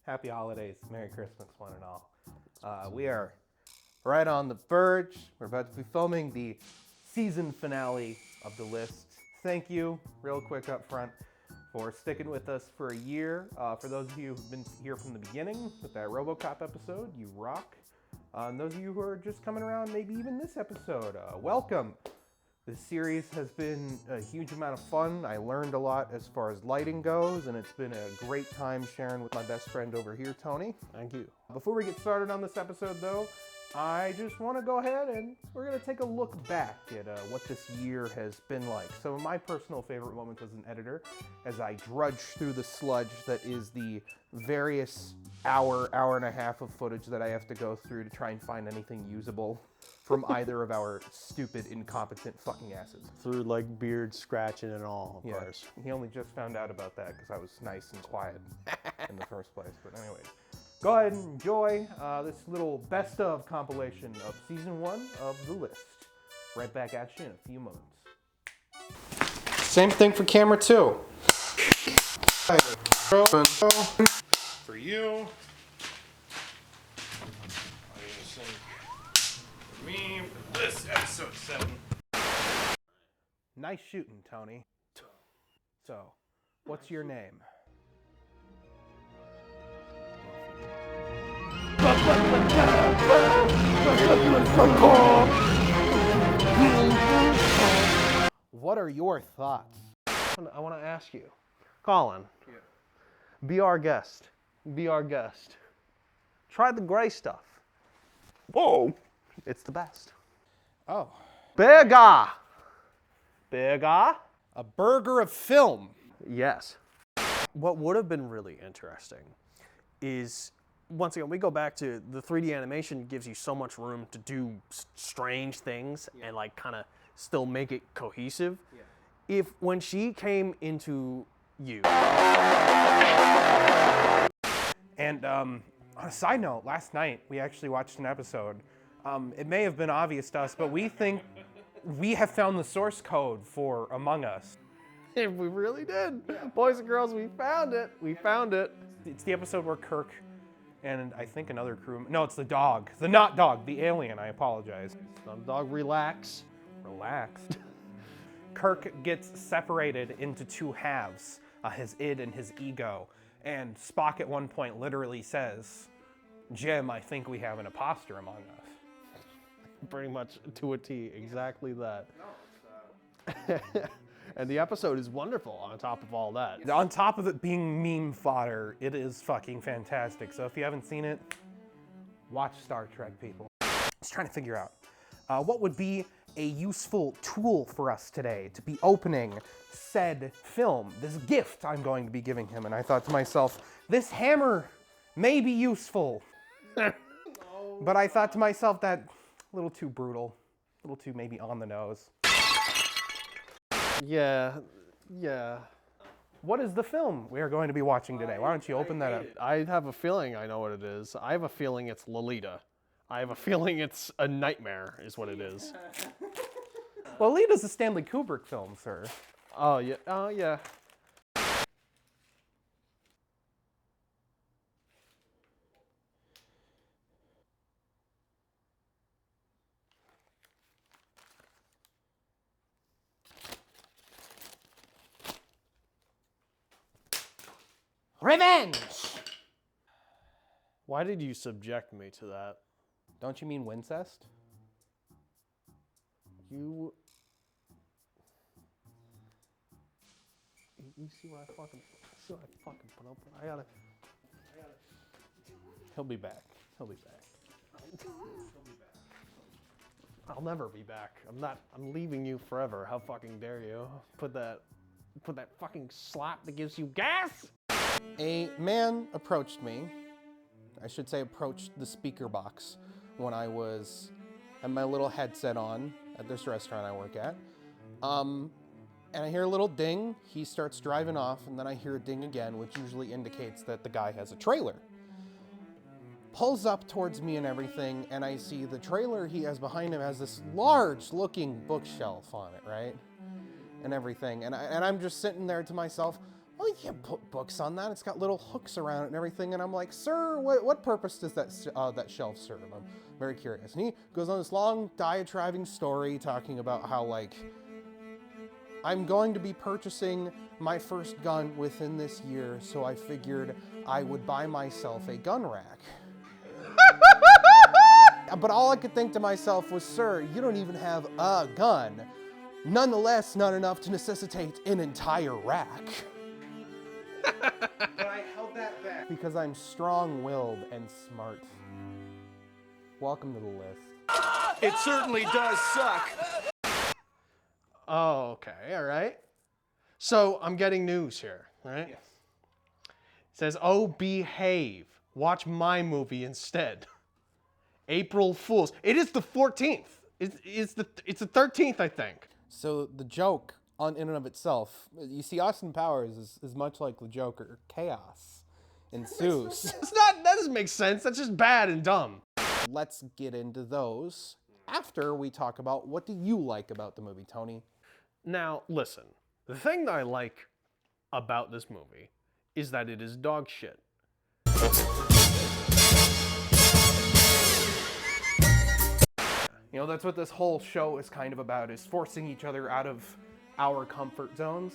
Happy holidays, Merry Christmas, one and all. We are right on the verge. We're about to be filming the season finale of The List. Thank you, real quick up front, for sticking with us for a year. For those of you who've been here from the beginning with that RoboCop episode, you rock. And those of you who are just coming around, maybe even this episode, welcome. This series has been a huge amount of fun. I learned a lot as far as lighting goes, and it's been a great time sharing with my best friend over here, Tony. Thank you. Before we get started on this episode, though, I just want to go ahead and we're going to take a look back at what this year has been like. Some of my personal favorite moments as an editor, as I drudge through the sludge that is the various hour and a half of footage that I have to go through to try and find anything usable from either of our stupid, incompetent fucking asses. Through like beard scratching and all, of course. He only just found out about that because I was nice and quiet in the first place. But anyways, go ahead and enjoy this little best of compilation of season 1 of The List. Right back at you in a few moments. Same thing for camera 2. For you. For me, for this episode 7. Nice shooting, Tony. So, what's your name? What are your thoughts? I want to ask you, Colin. Yeah. Be our guest. Be our guest. Try the gray stuff. Whoa! It's the best. Oh. Burger! Burger? A burger of film. Yes. What would have been really interesting is, once again, we go back to the 3D animation gives you so much room to do strange things and like kind of still make it cohesive. Yeah. If when she came into you. And on a side note, last night we actually watched an episode. It may have been obvious to us, but we think we have found the source code for Among Us. We really did. Boys and girls, we found it. We found it. It's the episode where Kirk and I think another crew... No, it's the dog. The not dog. The alien. I apologize. Some dog, relax. Relaxed. Kirk gets separated into two halves, his id and his ego. And Spock at one point literally says, "Jim, I think we have an imposter among us." Pretty much to a T, exactly that. And the episode is wonderful on top of all that. On top of it being meme fodder, it is fucking fantastic. So if you haven't seen it, watch Star Trek, people. I was trying to figure out what would be a useful tool for us today to be opening said film, this gift I'm going to be giving him. And I thought to myself, this hammer may be useful. But I thought to myself that a little too brutal, a little too maybe on the nose. Yeah. What is the film we are going to be watching today? Why don't you open that up? I have a feeling I know what it is. I have a feeling it's Lolita. I have a feeling it's A Nightmare is what it is. Lolita's a Stanley Kubrick film, sir. Oh, yeah. Oh, yeah. Revenge! Why did you subject me to that? Don't you mean Wincest? You see what I fucking put up with? I gotta. He'll be back. I'll never be back. I'm leaving you forever. How fucking dare you? Put that fucking slap that gives you gas! A man approached me. I should say approached the speaker box when I was had my little headset on at this restaurant I work at. And I hear a little ding. He starts driving off, and then I hear a ding again, which usually indicates that the guy has a trailer. Pulls up towards me and everything, and I see the trailer he has behind him has this large-looking bookshelf on it, right? And everything. And I'm just sitting there to myself, well, you can't put books on that. It's got little hooks around it and everything. And I'm like, sir, what purpose does that shelf serve? I'm very curious. And he goes on this long diatribing story talking about how, like, I'm going to be purchasing my first gun within this year, so I figured I would buy myself a gun rack. But all I could think to myself was, sir, you don't even have a gun. Nonetheless, not enough to necessitate an entire rack. But I held that back because I'm strong-willed and smart. Welcome to the list. It certainly does suck. Oh, okay, all right. So I'm getting news here, right? Yes. It says, oh, behave. Watch my movie instead. April Fools. It is the 14th. It's the 13th, I think. So the joke in and of itself, you see Austin Powers is much like the Joker. Chaos ensues. That doesn't make sense. That's just bad and dumb. Let's get into those after we talk about what do you like about the movie, Tony? Now, listen. The thing that I like about this movie is that it is dog shit. You know, that's what this whole show is kind of about, is forcing each other out of our comfort zones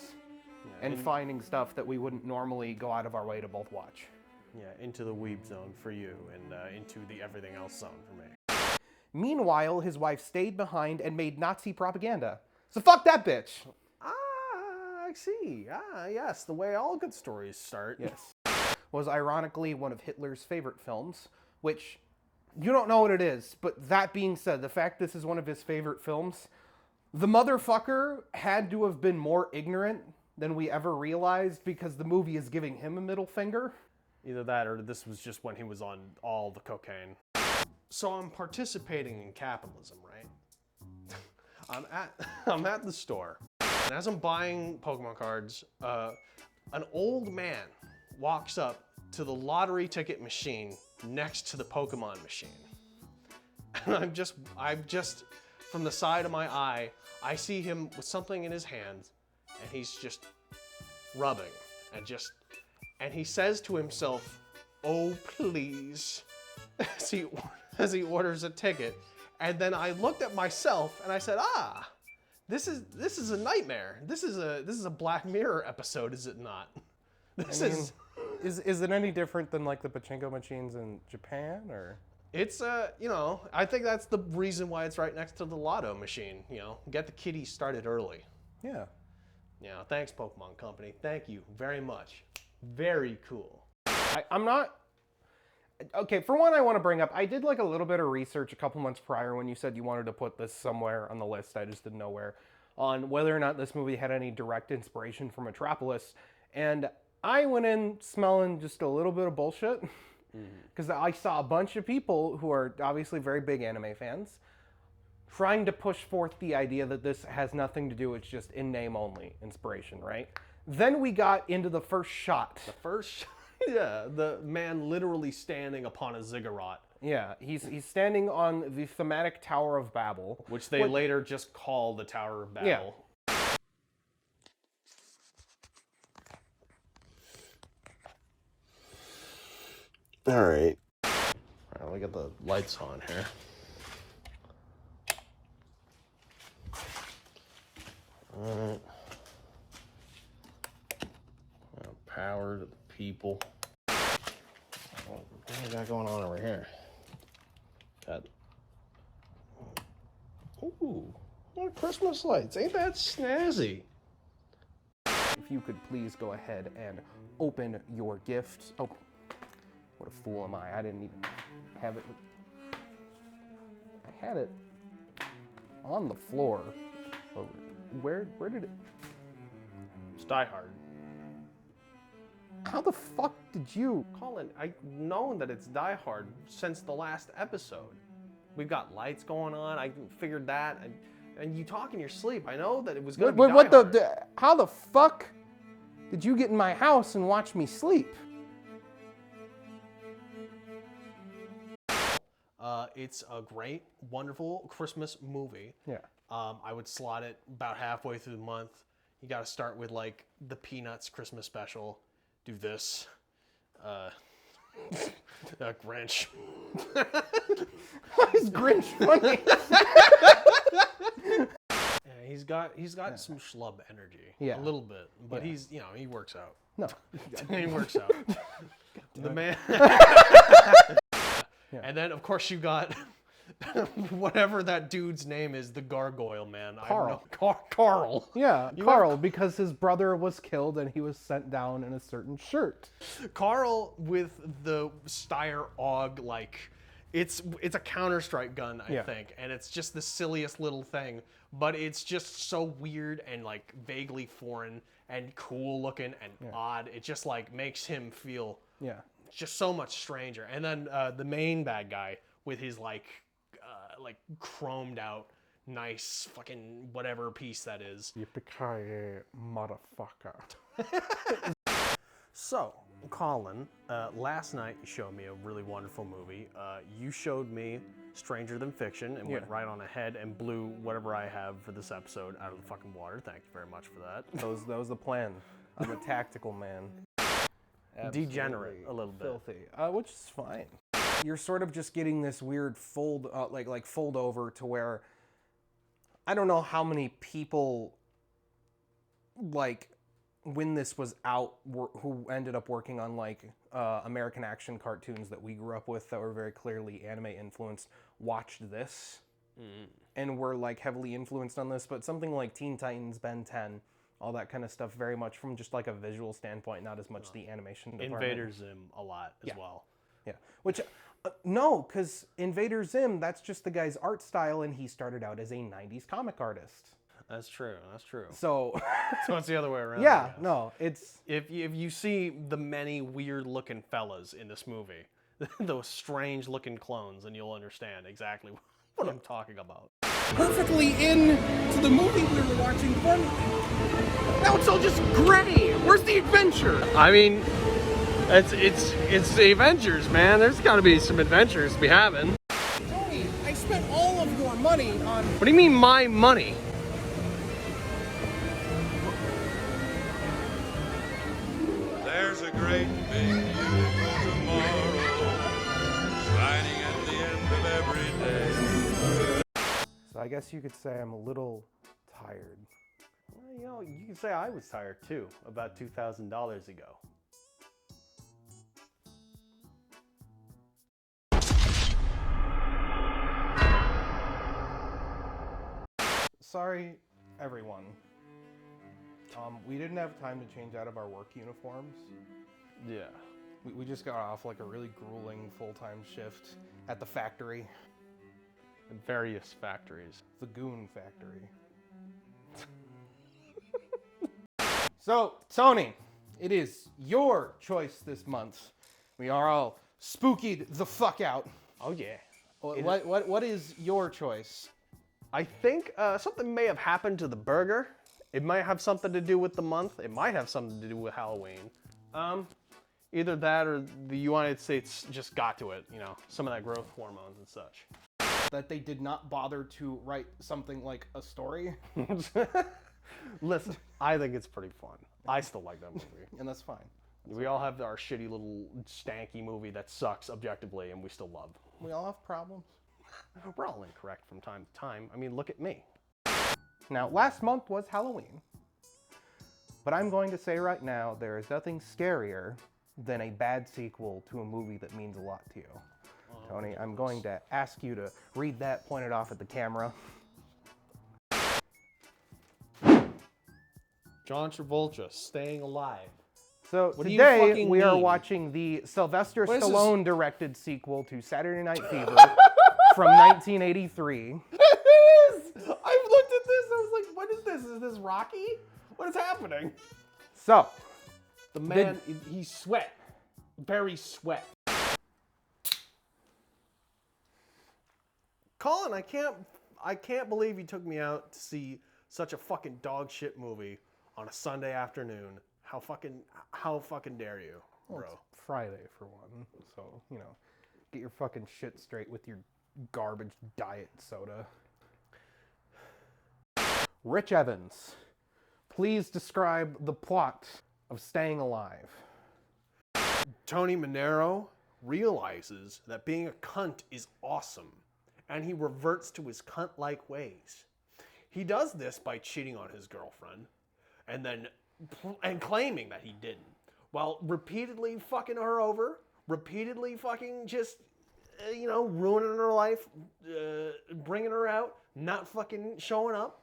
and finding stuff that we wouldn't normally go out of our way to both watch. Yeah, into the weeb zone for you and into the everything else zone for me. Meanwhile, his wife stayed behind and made Nazi propaganda. So fuck that bitch! I see. Yes, the way all good stories start. Yes. Was ironically one of Hitler's favorite films, which you don't know what it is, but that being said, the fact this is one of his favorite films, the motherfucker had to have been more ignorant than we ever realized because the movie is giving him a middle finger. Either that or this was just when he was on all the cocaine. So I'm participating in capitalism, right? I'm at the store, and as I'm buying Pokemon cards, an old man walks up to the lottery ticket machine next to the Pokemon machine. And I'm just, from the side of my eye, I see him with something in his hand, and he's just rubbing, and he says to himself, oh please, as he orders a ticket. And then I looked at myself and I said, this is a nightmare. This is a Black Mirror episode, is it not? Is it any different than like the pachinko machines in Japan, or? It's I think that's the reason why it's right next to the lotto machine. Get the kiddies started early. Yeah. Yeah. Thanks, Pokemon Company. Thank you very much. Very cool. I'm not. Okay, for one, I want to bring up, I did like a little bit of research a couple months prior when you said you wanted to put this somewhere on the list. I just didn't know where, on whether or not this movie had any direct inspiration from Metropolis. And I went in smelling just a little bit of bullshit because I saw a bunch of people who are obviously very big anime fans trying to push forth the idea that this has nothing to do, it's just in name only inspiration, right? Then we got into the first shot. Yeah, the man literally standing upon a ziggurat. Yeah, he's standing on the thematic Tower of Babel. Which they later just call the Tower of Babel. Yeah. All right, we got the lights on here. All right. Power to the people. What do we got going on over here? Ooh, more Christmas lights. Ain't that snazzy? If you could please go ahead and open your gift. Oh, what a fool am I. I didn't even have it. I had it on the floor. Oh, where did it? It's Die Hard. How the fuck did you? Colin, I've known that it's Die Hard since the last episode. We've got lights going on. I figured that. And you talk in your sleep. I know that it was going to be Die Hard. How the fuck did you get in my house and watch me sleep? It's a great, wonderful Christmas movie. Yeah. I would slot it about halfway through the month. You got to start with like the Peanuts Christmas special. Do this. Grinch. Why is Grinch funny? Yeah, he's got some schlub energy. Yeah. A little bit, but Yeah. he's he works out. No. He works out. The man. And then of course you got whatever that dude's name is, the gargoyle man. Carl. Carl. Yeah, Carl, because his brother was killed and he was sent down in a certain shirt. Carl with the Steyr AUG, like it's a Counter-Strike gun, I think, and it's just the silliest little thing, but it's just so weird and like vaguely foreign and cool looking and odd. It just like makes him feel just so much stranger. And then the main bad guy with his like chromed out nice fucking whatever piece that is. Yippee-ki-yay, motherfucker. So, Colin, last night you showed me a really wonderful movie. You showed me Stranger Than Fiction and went right on ahead and blew whatever I have for this episode out of the fucking water. Thank you very much for that. That was the plan. I'm a tactical man. Degenerate Absolutely a little bit. filthy, which is fine. You're sort of just getting this weird fold, like fold over to where I don't know how many people, like, when this was out, who ended up working on like American action cartoons that we grew up with that were very clearly anime influenced, watched this and were like heavily influenced on this. But something like Teen Titans, Ben 10, all that kind of stuff, very much from just like a visual standpoint, not as much the animation department. Invader Zim a lot as well. Yeah, which no, because Invader Zim, that's just the guy's art style, and he started out as a 90s comic artist. That's true. That's true. So So it's the other way around. yeah, no, it's If you see the many weird looking fellas in this movie, those strange looking clones, then you'll understand exactly what I'm talking about. Perfectly in to the movie we were watching. Now it's all just gray. Where's the adventure? I mean, it's the Avengers, man. There's got to be some adventures to be having. Tony, I spent all of your money on. What do you mean my money? There's a great big beautiful tomorrow, shining at the end of every day. so I guess you could say I'm a little tired. Well, you can say I was tired too, about $2,000 ago. Sorry, everyone. We didn't have time to change out of our work uniforms. Yeah. We just got off like a really grueling full-time shift at the factory, In various factories. the Goon Factory. So, Tony, it is your choice this month. We are all spookied the fuck out. Oh yeah. What is your choice? I think something may have happened to the burger. It might have something to do with the month. It might have something to do with Halloween. Either that or the United States just got to it, you know, some of that growth hormones and such. That they did not bother to write something like a story, Listen, I think it's pretty fun. I still like that movie. and that's fine. We all have our shitty little stanky movie that sucks objectively and we still love. We all have problems. We're all incorrect from time to time. I mean, look at me. Now, last month was Halloween. But I'm going to say right now, there is nothing scarier than a bad sequel to a movie that means a lot to you. Tony, I'm going to ask you to read that pointed off at the camera. John Travolta, Staying Alive. So What do you today fucking we are mean? watching the Sylvester What is this? Stallone directed sequel to Saturday Night Fever from 1983. It is! I've looked at this, I was like, what is this? Is this Rocky? What is happening? So, The man, he's sweat. Very sweat. Colin, I can't believe you took me out to see such a fucking dog shit movie on a Sunday afternoon. How fucking dare you, bro? well, it's Friday for one, so, you know, get your fucking shit straight with your garbage diet soda. Rich Evans please describe the plot of Staying Alive. Tony Manero realizes that being a cunt is awesome, and he reverts to his cunt-like ways. He does this by cheating on his girlfriend, and claiming that he didn't, while repeatedly fucking her over, repeatedly fucking just, ruining her life, bringing her out, not fucking showing up.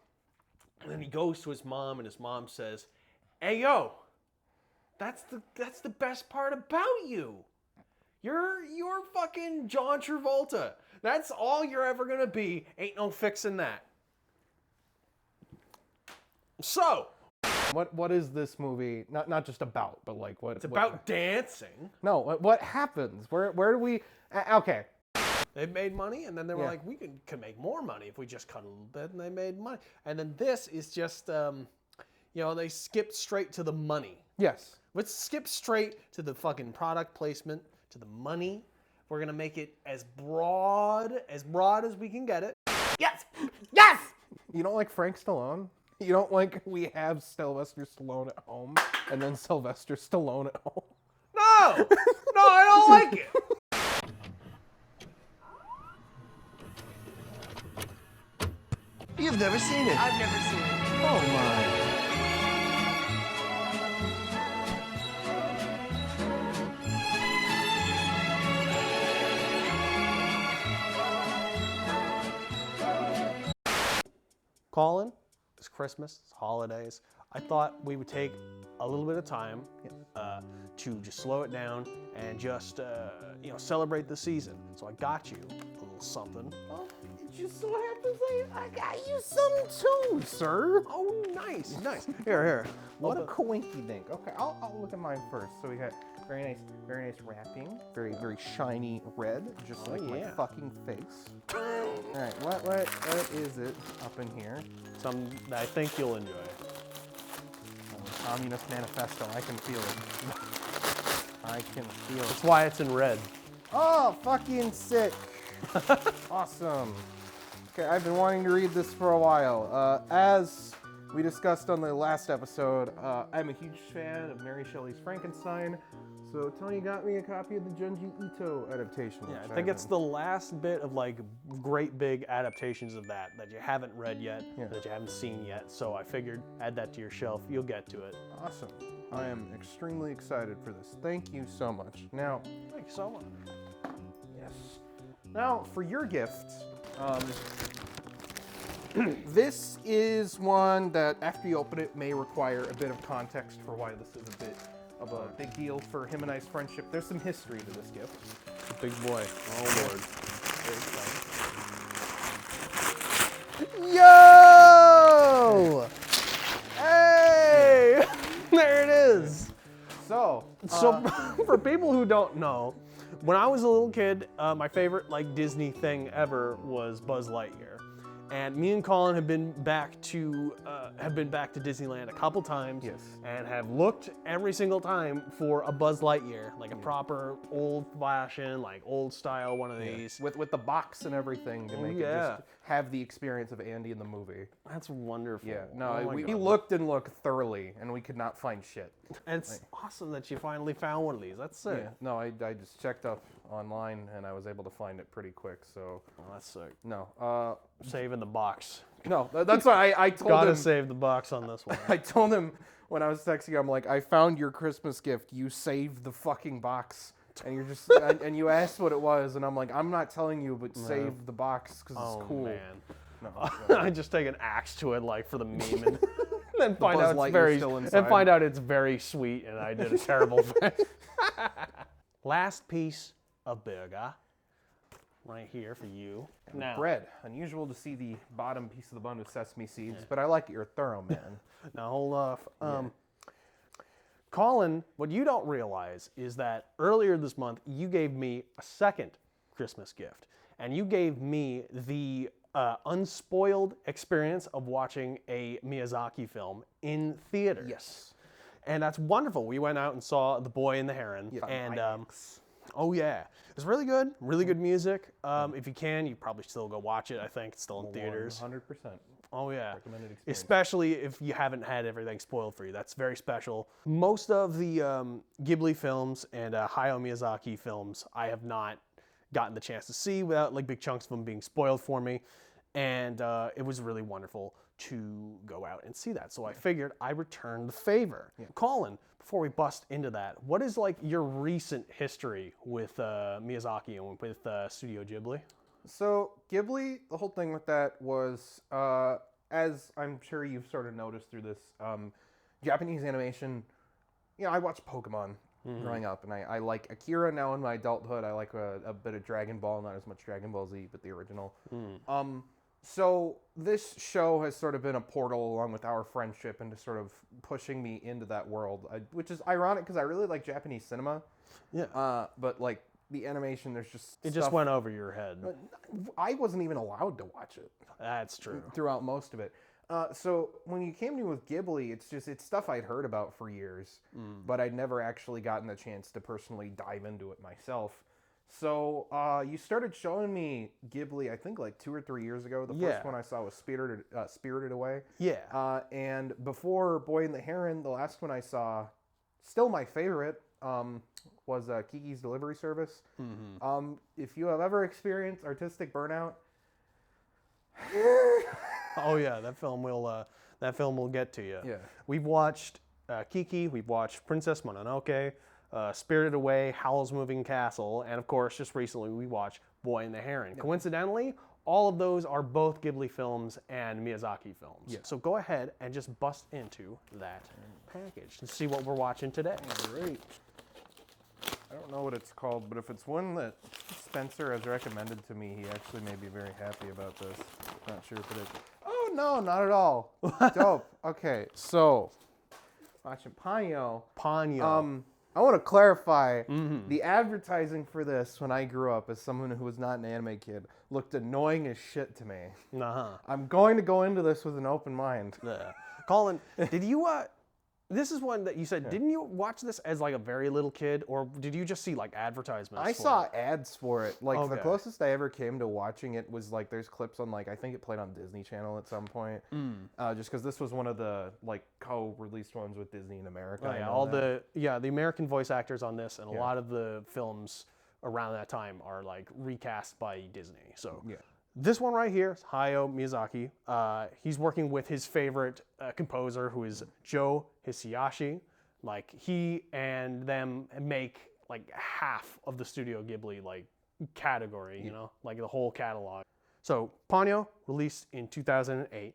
And then he goes to his mom, and his mom says, "Hey, yo, that's the best part about you. You're fucking John Travolta. That's all you're ever gonna be. Ain't no fixing that." So, What is this movie? Not just about, but like what? it's about dancing. No, what happens? Where do we? Okay. They made money, and then they were like, we could make more money if we just cut a little bit, and they made money. And then this is just, they skipped straight to the money. Yes. Let's skip straight to the fucking product placement, to the money. We're gonna make it as broad as we can get it. Yes! Yes! You don't like Frank Stallone? You don't like we have Sylvester Stallone at home and then Sylvester Stallone at home? No! No, I don't like it! You've never seen it. I've never seen it. Oh my. Colin, it's Christmas, it's holidays. I thought we would take a little bit of time to just slow it down and just, celebrate the season. So I got you a little something. Oh, it just so happens I got you some too, sir. Oh, nice, nice. Here. What a coinky dink. Okay, I'll look at mine first. So we got very nice wrapping. Very, very shiny red, just like my fucking face. All right, what is it up in here? Something that I think you'll enjoy. Communist Manifesto. I can feel it. I can feel it. That's why it's in red. Oh, fucking sick. Awesome. Okay, I've been wanting to read this for a while. As we discussed on the last episode, I'm a huge fan of Mary Shelley's Frankenstein. So Tony got me a copy of the Junji Ito adaptation. Yeah, I think it's the last bit of like great big adaptations of that you haven't read yet, that you haven't seen yet. So I figured add that to your shelf. You'll get to it. Awesome. I am extremely excited for this. Thank you so much. Now, Thank you so much. yes. Now for your gift, this is one that after you open it may require a bit of context for why this is a bit of a big deal for him and I's friendship. There's some history to this gift. It's a big boy. Oh Lord. Very exciting. Yo! Hey! There it is. So For people who don't know, when I was a little kid, my favorite Disney thing ever was Buzz Lightyear. And me and Colin have been back to Disneyland a couple times, and have looked every single time for a Buzz Lightyear, like a proper old-fashioned, old-style one of these. with the box and everything to make it just have the experience of Andy in the movie. That's wonderful. Yeah, no, Oh my we God. looked and looked thoroughly, and we could not find shit. And it's awesome that you finally found one of these. That's sick. Yeah, no, I just checked up online, and I was able to find it pretty quick. So Oh, that's sick. no, Saving the box. no, that's why I told Gotta him. save the box on this one. I told him when I was texting, I'm like, I found your Christmas gift. You saved the fucking box. And you're just, and you asked what it was, and I'm like, I'm not telling you, but save the box because it's cool. Man. No, I just take an axe to it for the meme and then find Buzz out it's Lightyear's very still and inside. find out it's very sweet and I did a terrible thing. Last piece of burger right here for you. Now, bread. Unusual to see the bottom piece of the bun with sesame seeds, but I like it. You're thorough, man. now hold off. Colin, what you don't realize is that earlier this month you gave me a second Christmas gift, and you gave me the unspoiled experience of watching a Miyazaki film in theaters. Yes. And that's wonderful. We went out and saw The Boy and the Heron. Yeah, and IMAX. oh yeah. It's really good music. If you can, you probably still go watch it. I think it's still in theaters. 100%. Oh yeah, Recommended experience. especially if you haven't had everything spoiled for you. That's very special. Most of the Ghibli films and Hayao Miyazaki films, I have not gotten the chance to see without like big chunks of them being spoiled for me, and it was really wonderful to go out and see that. So I figured I returned the favor. Colin, before we bust into that, what is like your recent history with Miyazaki and with Studio Ghibli? So Ghibli, the whole thing with that was, as I'm sure you've sort of noticed through this, Japanese animation. You know, I watched Pokemon growing up, and I like Akira now in my adulthood. I like a bit of Dragon Ball, not as much Dragon Ball Z, but the original. So this show has sort of been a portal along with our friendship into sort of pushing me into that world, which is ironic because I really like Japanese cinema. Yeah. But like the animation, there's just It just went over your head. I wasn't even allowed to watch it That's true. throughout most of it. So when you came to me with Ghibli, it's stuff I'd heard about for years, but I'd never actually gotten the chance to personally dive into it myself. So you started showing me Ghibli, I think like 2 or 3 years ago. The first one I saw was Spirited Away. Yeah. And before Boy and the Heron, the last one I saw, still my favorite, was Kiki's Delivery Service. If you have ever experienced artistic burnout, Oh yeah, that film will get to you. Yeah. We've watched Kiki, we've watched Princess Mononoke, Spirited Away, Howl's Moving Castle, and of course, just recently we watched Boy and the Heron. Yeah. Coincidentally, all of those are both Ghibli films and Miyazaki films. Yeah. So go ahead and just bust into that package and see what we're watching today. Great. I don't know what it's called, but if it's one that Spencer has recommended to me, he actually may be very happy about this. Not sure if it is. Oh, no, not at all. Dope. Okay, so watching Ponyo. Ponyo. I want to clarify, the advertising for this when I grew up as someone who was not an anime kid looked annoying as shit to me. I'm going to go into this with an open mind. Yeah. Colin, did you this is one that you said, didn't you watch this as like a very little kid, or did you just see like advertisements I for saw it? ads for it. Like the closest I ever came to watching it was like there's clips on like I think it played on Disney Channel at some point. Just because this was one of the like co-released ones with Disney in America. Oh, yeah, the American voice actors on this, and a lot of the films around that time are like recast by Disney. So this one right here is Hayao Miyazaki. He's working with his favorite composer, who is Joe Hisaishi. Like he and them make like half of the Studio Ghibli like category, you know, like the whole catalog. So Ponyo, released in 2008.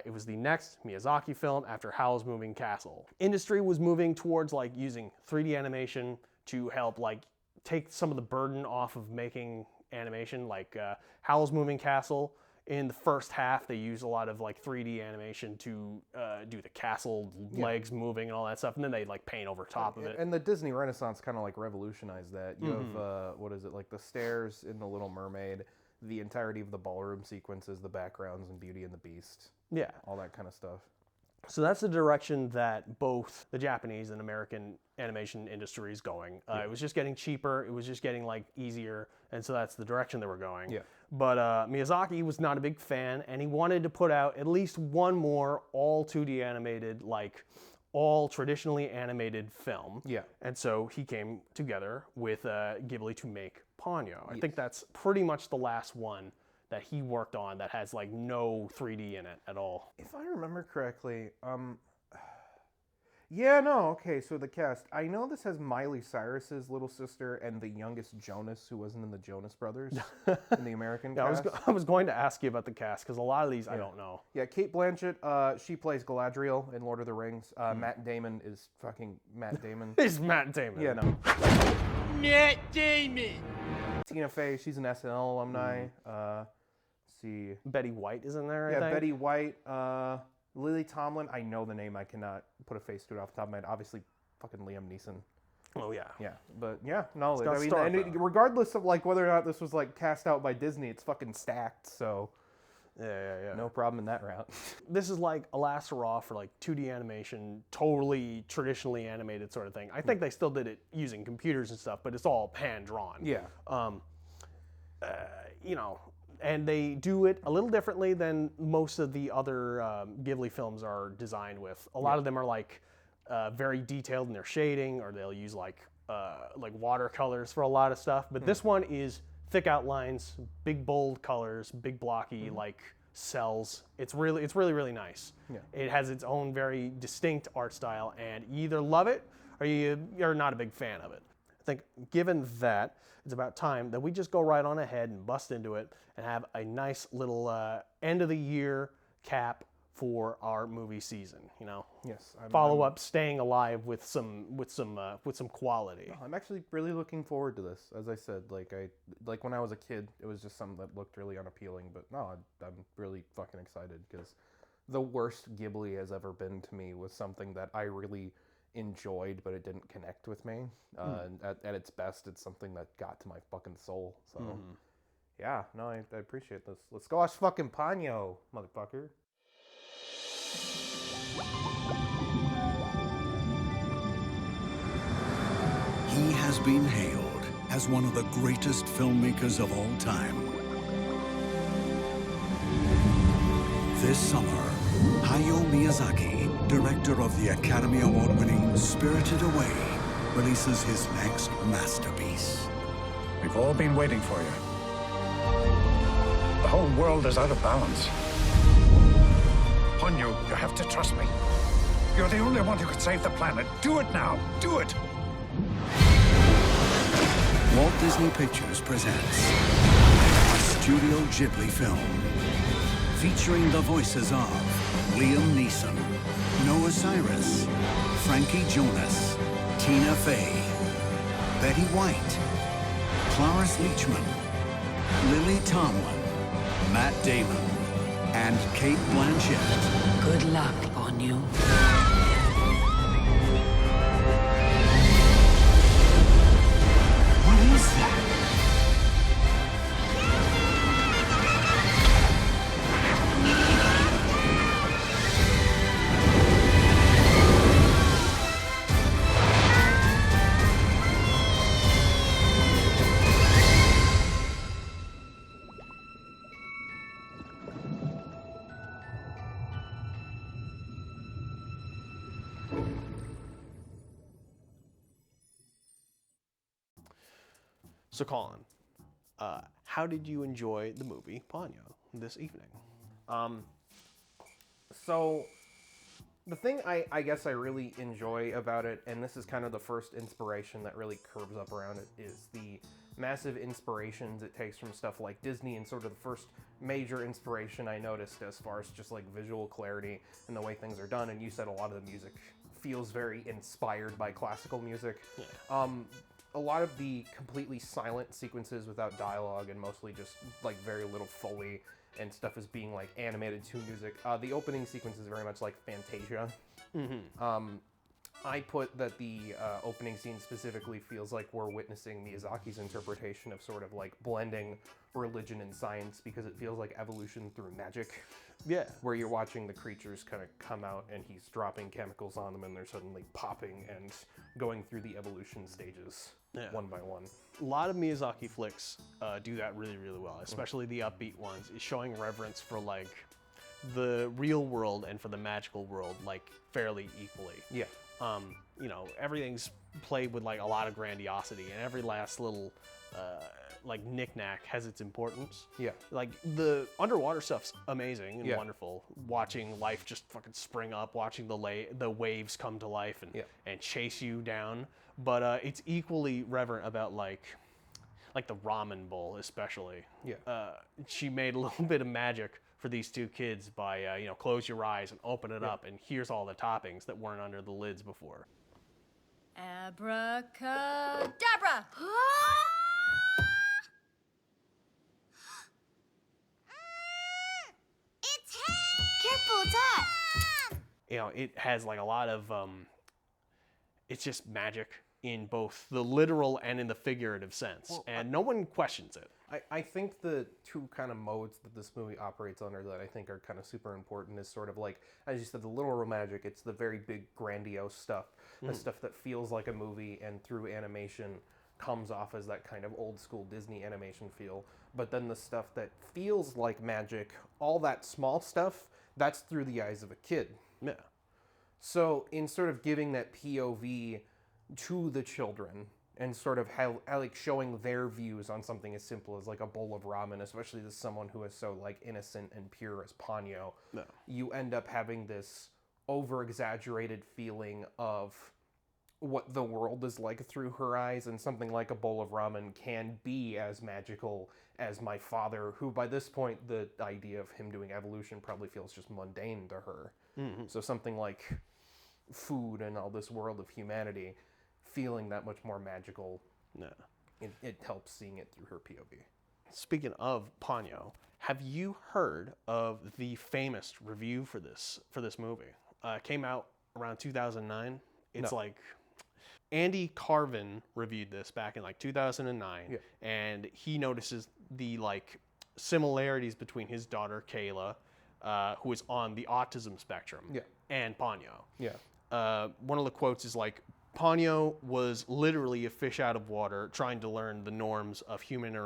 It was the next Miyazaki film after Howl's Moving Castle. Industry was moving towards like using 3D animation to help like take some of the burden off of making animation. Like Howl's Moving Castle, in the first half they use a lot of like 3D animation to do the castle legs moving and all that stuff, and then they like paint over top of it. And the Disney Renaissance kind of like revolutionized that. You have what is it, like the stairs in The Little Mermaid, the entirety of the ballroom sequences, the backgrounds in Beauty and the Beast, all that kind of stuff. So that's the direction that both the Japanese and American animation industry is going. It was just getting cheaper. It was just getting like easier. And so that's the direction they were going. Yeah. But Miyazaki was not a big fan, and he wanted to put out at least one more all 2D animated, like all traditionally animated film. Yeah. And so he came together with Ghibli to make Ponyo. I think that's pretty much the last one that he worked on that has like no 3D in it at all. If I remember correctly, so the cast. I know this has Miley Cyrus's little sister and the youngest Jonas, who wasn't in the Jonas Brothers in the American cast. I was going to ask you about the cast, because a lot of these I don't know. Yeah, Cate Blanchett, she plays Galadriel in Lord of the Rings. Matt Damon is fucking Matt Damon. He's Matt Damon. Yeah, no. Matt Damon. Tina Fey, she's an SNL alumni. Let's see. Betty White is in there, I think. Betty White. Lily Tomlin, I know the name. I cannot put a face to it off the top of my head. Obviously, fucking Liam Neeson. Oh, yeah. Yeah, but yeah, no. I mean, regardless of like whether or not this was like cast out by Disney, it's fucking stacked, so. Yeah. No problem in that route. This is like Alaska Raw for like 2D animation, totally traditionally animated sort of thing. I think they still did it using computers and stuff, but it's all hand drawn. Yeah. You know, and they do it a little differently than most of the other Ghibli films are designed with. A lot of them are like very detailed in their shading, or they'll use like watercolors for a lot of stuff. But this one is thick outlines, big bold colors, big blocky like cells. It's really nice. Yeah. It has its own very distinct art style, and you either love it or you're not a big fan of it. I think given that, it's about time that we just go right on ahead and bust into it and have a nice little end of the year cap for our movie season. You know, Yes. follow up, staying alive with some quality. I'm actually really looking forward to this. As I said, like when I was a kid, it was just something that looked really unappealing. But no, I'm really fucking excited because the worst Ghibli has ever been to me was something that I really enjoyed, but it didn't connect with me. And at its best, it's something that got to my fucking soul. So, yeah, no, I appreciate this. Let's go watch fucking Ponyo, motherfucker. He has been hailed as one of the greatest filmmakers of all time. This summer, Hayao Miyazaki, director of the Academy Award-winning Spirited Away, releases his next masterpiece. We've all been waiting for you. The whole world is out of balance. Ponyo, you have to trust me. You're the only one who could save the planet. Do it now. Do it. Walt Disney Pictures presents a Studio Ghibli film featuring the voices of Liam Neeson, Noah Cyrus, Frankie Jonas, Tina Fey, Betty White, Cloris Leachman, Lily Tomlin, Matt Damon, and Kate Blanchett. Good luck, Ponyo. What is that? So, Colin, how did you enjoy the movie Ponyo this evening? So, the thing I guess I really enjoy about it, and this is kind of the first inspiration that really curves up around it, is the massive inspirations it takes from stuff like Disney, and sort of the first major inspiration I noticed as far as just like visual clarity and the way things are done. And you said a lot of the music feels very inspired by classical music. Yeah. A lot of the completely silent sequences without dialogue and mostly just like very little Foley and stuff is being like animated to music. The opening sequence is very much like Fantasia. I put that the opening scene specifically feels like we're witnessing Miyazaki's interpretation of sort of like blending religion and science, because it feels like evolution through magic. Yeah. Where you're watching the creatures kind of come out and he's dropping chemicals on them and they're suddenly popping and going through the evolution stages one by one. A lot of Miyazaki flicks do that really, really well, especially the upbeat ones, is showing reverence for like the real world and for the magical world like fairly equally. Yeah. You know, everything's played with like a lot of grandiosity, and every last little like knick-knack has its importance. Yeah. Like the underwater stuff's amazing and Yeah. wonderful. Watching life just fucking spring up, watching the waves come to life and chase you down. But it's equally reverent about like the ramen bowl, especially. Yeah. She made a little bit of magic for these two kids by you know, close your eyes and open it up, and here's all the toppings that weren't under the lids before. Abracadabra! It's him! Careful, it's hot! You know, it has like a lot of it's just magic. in both the literal and in the figurative sense, and no one questions it. I think the two kind of modes that this movie operates under that I think are kind of super important is sort of like, as you said, the literal magic. It's the very big, grandiose stuff, the stuff that feels like a movie and through animation comes off as that kind of old school Disney animation feel. But then the stuff that feels like magic, all that small stuff, that's through the eyes of a kid. Yeah. So in sort of giving that POV to the children and sort of how like showing their views on something as simple as like a bowl of ramen, especially to someone who is so like innocent and pure as Ponyo, you end up having this over-exaggerated feeling of what the world is like through her eyes, and something like a bowl of ramen can be as magical as my father, who by this point the idea of him doing evolution probably feels just mundane to her. So something like food and all this world of humanity feeling that much more magical, it helps seeing it through her POV. Speaking of Ponyo, have you heard of the famous review for this movie? Came out around 2009. It's like Andy Carvin reviewed this back in like 2009, and he notices the like similarities between his daughter Kayla, who is on the autism spectrum, and Ponyo. One of the quotes is like, Ponyo was literally a fish out of water trying to learn the norms of human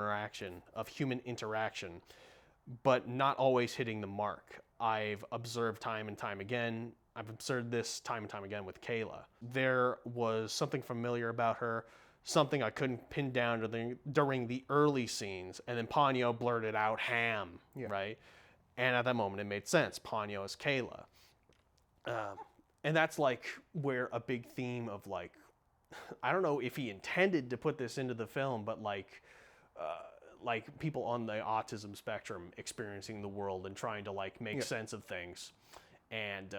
interaction, but not always hitting the mark. I've observed time and time again. I've observed this time and time again with Kayla. There was something familiar about her, something I couldn't pin down during the early scenes, and then Ponyo blurted out ham, right? And at that moment, it made sense. Ponyo is Kayla. And that's like where a big theme of like, I don't know if he intended to put this into the film, but like people on the autism spectrum experiencing the world and trying to like make sense of things, and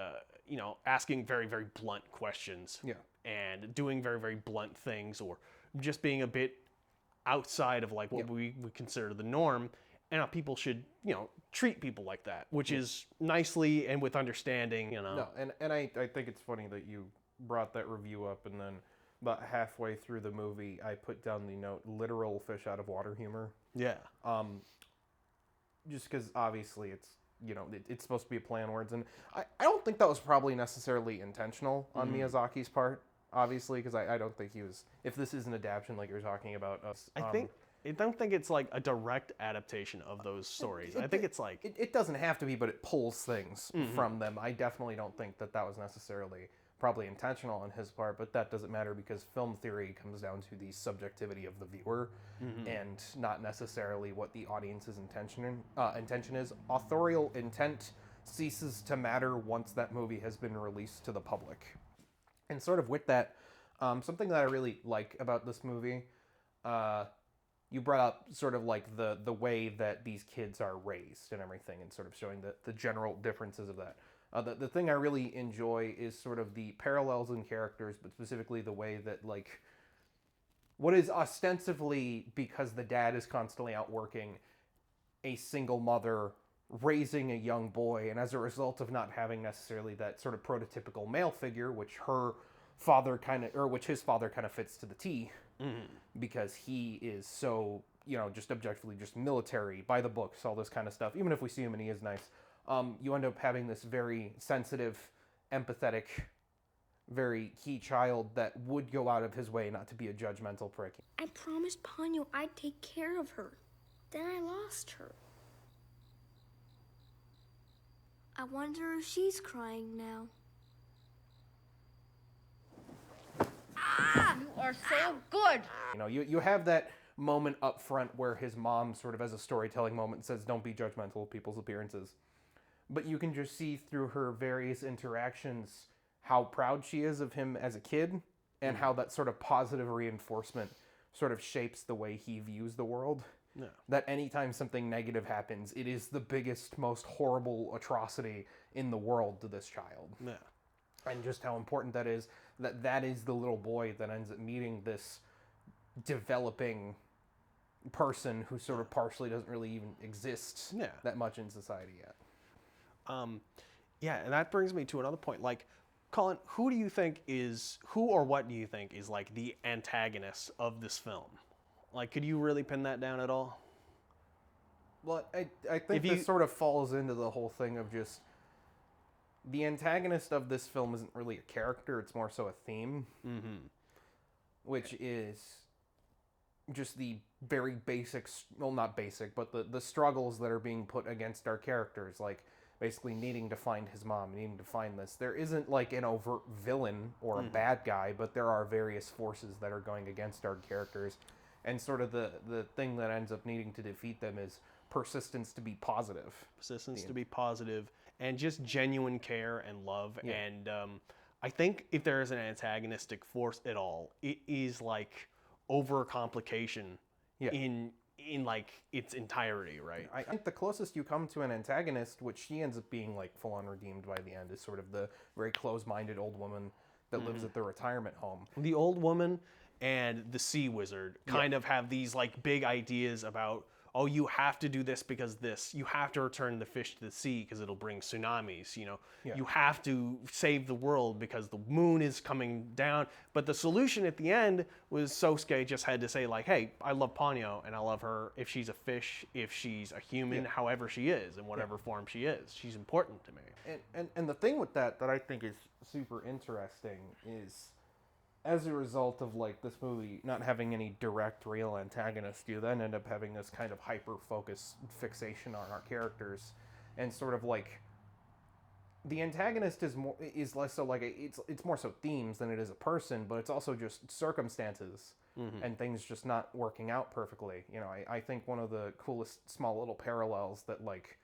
you know, asking very, very blunt questions, and doing very, very blunt things, or just being a bit outside of like what we would consider the norm. And how people should, you know, treat people like that, which is nicely and with understanding, you know. No, and I think it's funny that you brought that review up, and then about halfway through the movie, I put down the note, literal fish out of water humor. Yeah. Just because obviously it's, you know, it's supposed to be a play on words, and I don't think that was probably necessarily intentional on Miyazaki's part, obviously, because I don't think he was, if this is an adaptation like you're talking about. I don't think it's like a direct adaptation of those stories. I think it's like... It doesn't have to be, but it pulls things from them. I definitely don't think that was necessarily probably intentional on his part, but that doesn't matter because film theory comes down to the subjectivity of the viewer and not necessarily what the audience's intention is. Authorial intent ceases to matter once that movie has been released to the public. And sort of with that, something that I really like about this movie... you brought up sort of like the way that these kids are raised and everything, and sort of showing the general differences of that. The thing I really enjoy is sort of the parallels in characters, but specifically the way that like what is ostensibly, because the dad is constantly out working, a single mother raising a young boy, and as a result of not having necessarily that sort of prototypical male figure, which his father kind of fits to the T. Because he is so, you know, just objectively just military, by the books, all this kind of stuff. Even if we see him and he is nice, you end up having this very sensitive, empathetic, very key child that would go out of his way not to be a judgmental prick. I promised Ponyo I'd take care of her. Then I lost her. I wonder if she's crying now. You are so good. You know, you have that moment up front where his mom sort of as a storytelling moment says, don't be judgmental of people's appearances. But you can just see through her various interactions how proud she is of him as a kid, and how that sort of positive reinforcement sort of shapes the way he views the world. Yeah. That anytime something negative happens, it is the biggest, most horrible atrocity in the world to this child. Yeah. And just how important that is the little boy that ends up meeting this developing person who sort of partially doesn't really even exist that much in society yet. Yeah, and that brings me to another point. Like, Colin, who or what do you think is like the antagonist of this film? Like, could you really pin that down at all? Well, I think this sort of falls into the whole thing of just the antagonist of this film isn't really a character; it's more so a theme, which is just the very basic, well, not basic, but the struggles that are being put against our characters, like basically needing to find his mom, needing to find this. There isn't like an overt villain or a bad guy, but there are various forces that are going against our characters, and sort of the thing that ends up needing to defeat them is persistence to be positive. Persistence to be positive, and just genuine care and love. Yeah. And I think if there is an antagonistic force at all, it is like overcomplication in like its entirety, right? I think the closest you come to an antagonist, which she ends up being like full on redeemed by the end, is sort of the very close-minded old woman that lives at the retirement home. The old woman and the sea wizard kind of have these like big ideas about, oh, you have to do this because this. You have to return the fish to the sea because it'll bring tsunamis. You know, you have to save the world because the moon is coming down. But the solution at the end was Sosuke just had to say like, hey, I love Ponyo and I love her if she's a fish, if she's a human, however she is, in whatever form she is. She's important to me. And the thing with that I think is super interesting is, as a result of like this movie not having any direct real antagonist, you then end up having this kind of hyper-focused fixation on our characters, and sort of like the antagonist is less so like it's more so themes than it is a person, but it's also just circumstances and things just not working out perfectly. You know, I think one of the coolest small little parallels that like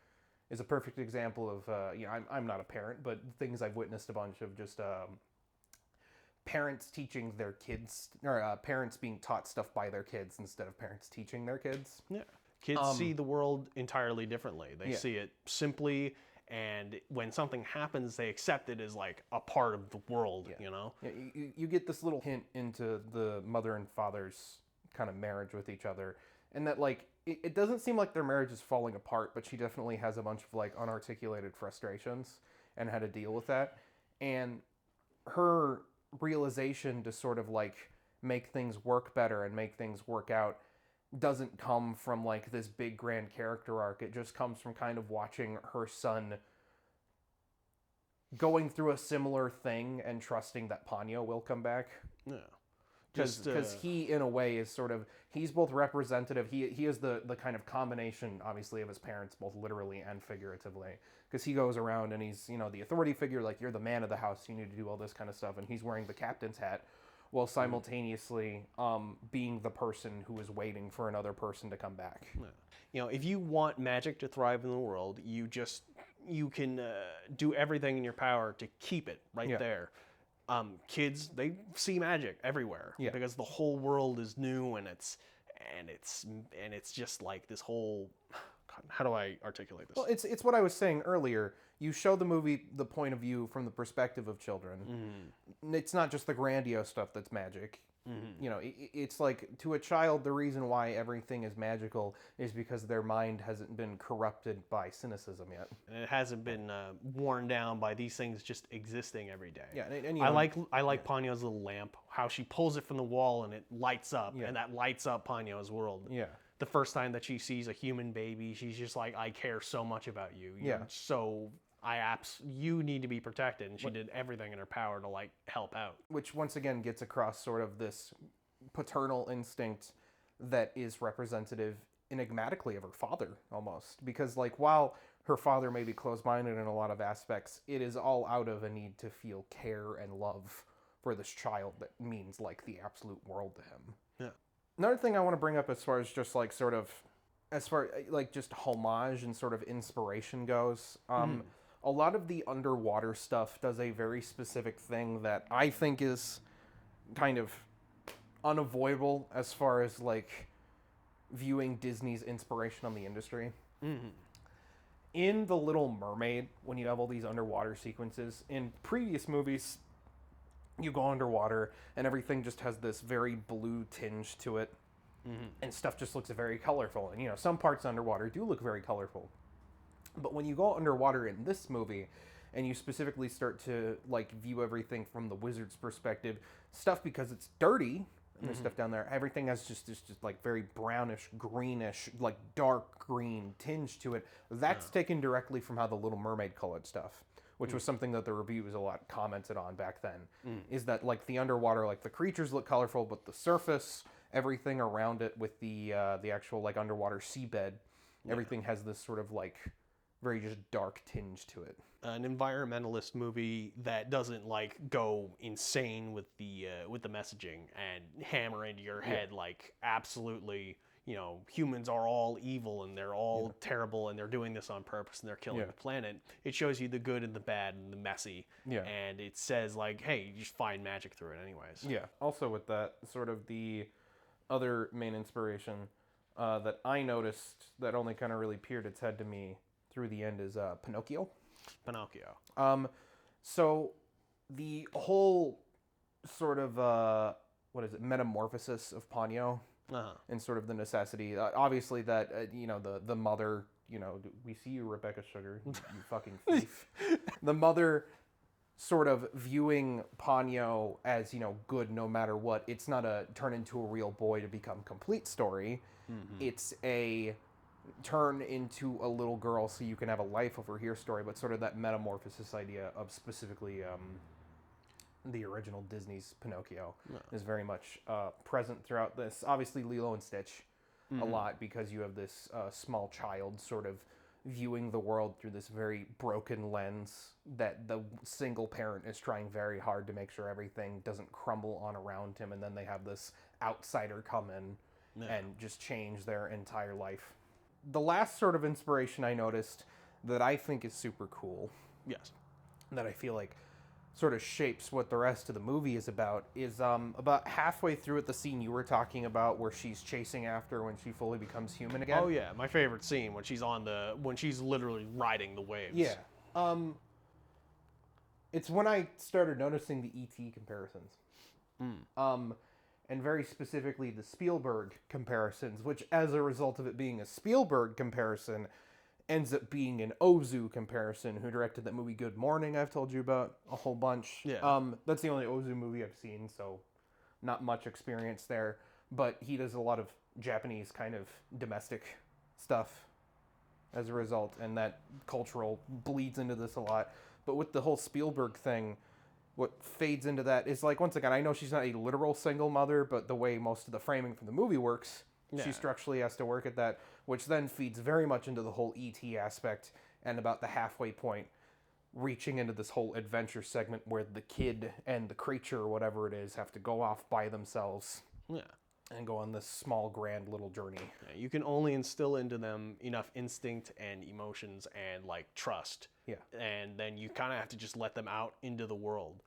is a perfect example of you know, I'm not a parent, but things I've witnessed a bunch of just parents teaching their kids, or parents being taught stuff by their kids instead of parents teaching their kids. Yeah. Kids see the world entirely differently. They see it simply, and when something happens, they accept it as like a part of the world, you know? Yeah, you get this little hint into the mother and father's kind of marriage with each other, and that like, it doesn't seem like their marriage is falling apart, but she definitely has a bunch of like unarticulated frustrations and how to deal with that. And her realization to sort of like make things work better and make things work out doesn't come from like this big grand character arc. It just comes from kind of watching her son going through a similar thing and trusting that Ponyo will come back. Yeah. Because he, in a way, is sort of, he's both representative, he is the kind of combination, obviously, of his parents, both literally and figuratively. Because he goes around and he's, you know, the authority figure, like, you're the man of the house, you need to do all this kind of stuff, and he's wearing the captain's hat, while simultaneously being the person who is waiting for another person to come back. Yeah. You know, if you want magic to thrive in the world, you can do everything in your power to keep it right there. Kids, they see magic everywhere because the whole world is new, and it's just like this whole, God, how do I articulate this? Well, it's what I was saying earlier. You show the movie the point of view from the perspective of children. It's not just the grandiose stuff that's magic. You know, it's like, to a child, the reason why everything is magical is because their mind hasn't been corrupted by cynicism yet. And it hasn't been worn down by these things just existing every day. Yeah, I like Ponyo's little lamp, how she pulls it from the wall and it lights up, and that lights up Ponyo's world. Yeah. The first time that she sees a human baby, she's just like, I care so much about you. So you need to be protected, and she did everything in her power to like help out. Which once again gets across sort of this paternal instinct that is representative enigmatically of her father almost. Because like, while her father may be closed-minded in a lot of aspects, it is all out of a need to feel care and love for this child that means like the absolute world to him. Yeah. Another thing I want to bring up as far as just like sort of, as far like just homage and sort of inspiration goes, a lot of the underwater stuff does a very specific thing that I think is kind of unavoidable as far as like viewing Disney's inspiration on the industry. In The Little Mermaid, when you have all these underwater sequences, in previous movies, you go underwater and everything just has this very blue tinge to it, and stuff just looks very colorful. And, you know, some parts underwater do look very colorful. But when you go underwater in this movie, and you specifically start to like view everything from the wizard's perspective. Stuff because it's dirty. And there's stuff down there. Everything has just like very brownish, greenish, like dark green tinge to it. That's taken directly from how the Little Mermaid colored stuff, which was something that the reviews a lot commented on back then. Is that like the underwater, like the creatures look colorful, but the surface, everything around it with the actual like underwater seabed, everything has this sort of like very just dark tinge to it. An environmentalist movie that doesn't like go insane with the messaging and hammer into your head like absolutely, you know, humans are all evil and they're all terrible and they're doing this on purpose and they're killing the planet. It shows you the good and the bad and the messy. And it says like, hey, you just find magic through it anyways. Yeah. Also with that, sort of the other main inspiration that I noticed that only kind of really peered its head to me through the end is Pinocchio. So the whole sort of metamorphosis of Ponyo and sort of the necessity, obviously that you know, the mother, you know, we see you, Rebecca Sugar, you fucking thief. The mother sort of viewing Ponyo as, you know, good no matter what. It's not a turn into a real boy to become complete story. It's a turn into a little girl so you can have a life over here story, but sort of that metamorphosis idea of specifically the original Disney's Pinocchio is very much present throughout this. Obviously Lilo and Stitch a lot, because you have this small child sort of viewing the world through this very broken lens that the single parent is trying very hard to make sure everything doesn't crumble on around him, and then they have this outsider come in and just change their entire life. The last sort of inspiration I noticed that I think is super cool, that I feel like sort of shapes what the rest of the movie is about about halfway through it, the scene you were talking about where she's chasing after when she fully becomes human again. Oh yeah, my favorite scene when she's literally riding the waves. Yeah. It's when I started noticing the E.T. comparisons. And very specifically the Spielberg comparisons, which as a result of it being a Spielberg comparison, ends up being an Ozu comparison, who directed that movie Good Morning I've told you about a whole bunch. That's the only Ozu movie I've seen, so not much experience there. But he does a lot of Japanese kind of domestic stuff as a result, and that cultural bleeds into this a lot. But with the whole Spielberg thing, what fades into that is, like, once again, I know she's not a literal single mother, but the way most of the framing from the movie works, she structurally has to work at that, which then feeds very much into the whole E.T. aspect, and about the halfway point, reaching into this whole adventure segment where the kid and the creature, or whatever it is, have to go off by themselves and go on this small, grand little journey. You can only instill into them enough instinct and emotions and, like, trust. And then you kind of have to just let them out into the world.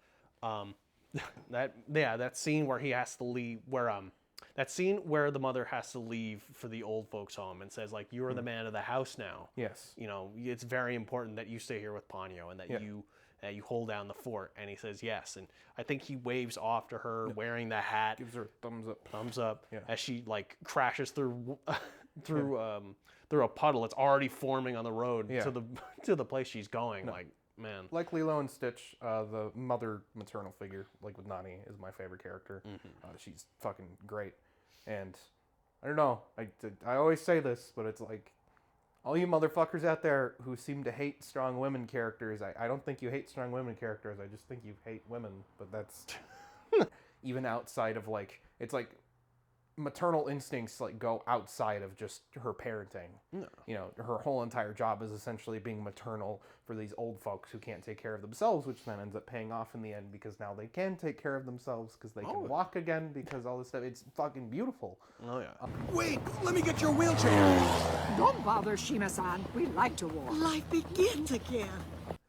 That scene where he has to leave, that scene where the mother has to leave for the old folks' home and says, like, you're the man of the house now. You know, it's very important that you stay here with Ponyo and that you hold down the fort. And he says yes. And I think he waves off to her wearing the hat. Gives her a thumbs up. As she, like, crashes through through a puddle. It's already forming on the road to the place she's going. Like, man. Like Lilo and Stitch, the maternal figure, like with Nani, is my favorite character. She's fucking great. And I don't know, I always say this, but it's like, all you motherfuckers out there who seem to hate strong women characters, I don't think you hate strong women characters, I just think you hate women. But that's even outside of, like, it's like maternal instincts, like, go outside of just her parenting. You know, her whole entire job is essentially being maternal for these old folks who can't take care of themselves, which then ends up paying off in the end because now they can take care of themselves because they can walk again, because all this stuff. It's fucking beautiful. Wait, let me get your wheelchair. Don't bother, Shima-san. We like to walk. Life begins again.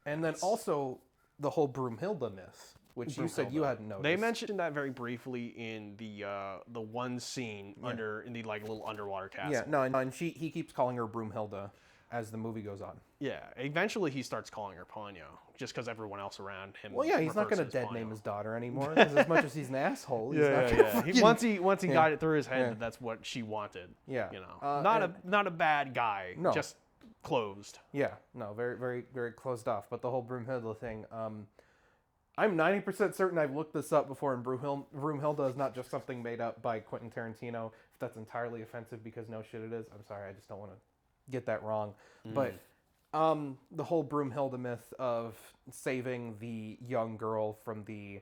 And then also the whole Broomhilda myth, which you said you hadn't noticed. They mentioned that very briefly in the one scene in the, like, little underwater castle. And he keeps calling her Broomhilda as the movie goes on. Eventually he starts calling her Ponyo, just because everyone else around him. Well, he's not going to dead name his daughter anymore. As much as he's an asshole, he's not gonna Once he got it through his head that that's what she wanted. You know, not a bad guy. No. Just closed. Yeah, no, very, very, very closed off. But the whole Broomhilda thing, I'm 90% certain I've looked this up before, and Broomhilda is not just something made up by Quentin Tarantino. If that's entirely offensive, because no shit it is, I'm sorry, I just don't want to get that wrong. But the whole Broomhilda myth of saving the young girl from the